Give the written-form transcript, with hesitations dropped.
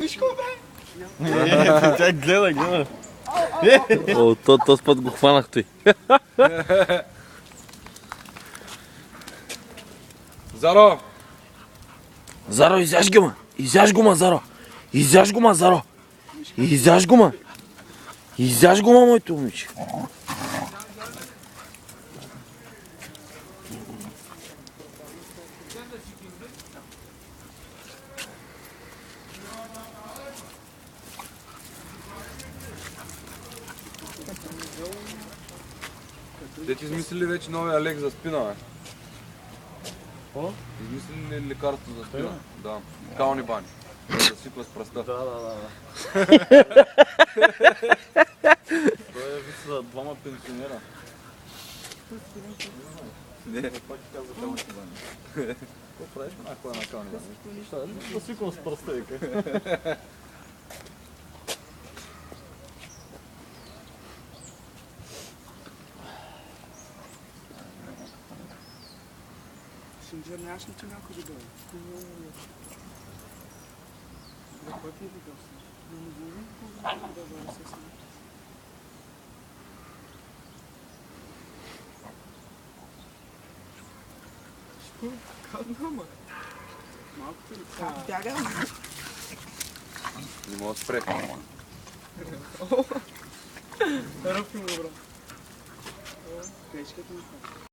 Виж го, бе! Тя гледа. О, този път го хванах той. Заро! Заро, изяж ги, ма! Изяж го, ма, Заро! Изяж го, ма, Заро! Изяж го, ма! Изяж го, ма, моето момиче! Де ти измислили вече новия лек за спина, бе? Какво? Измислили ли лекарство за спина? Да. Кални бани. Да сипва с пръста. Да. Той е вид за двама пенсионера. Не. Пак ти каза кални бани. Какво правиш? Кой е на кални бани? Що, да свиквам с пръста и как? Sincer, nямаш ли ти някой да дойде? Да, кой ти е видял си? Да не говорим какво да бъде се сме. Що? Как няма? Малко ти ли? Бяга! Не мога да спре. Ръпни го, брат. Тежката ми.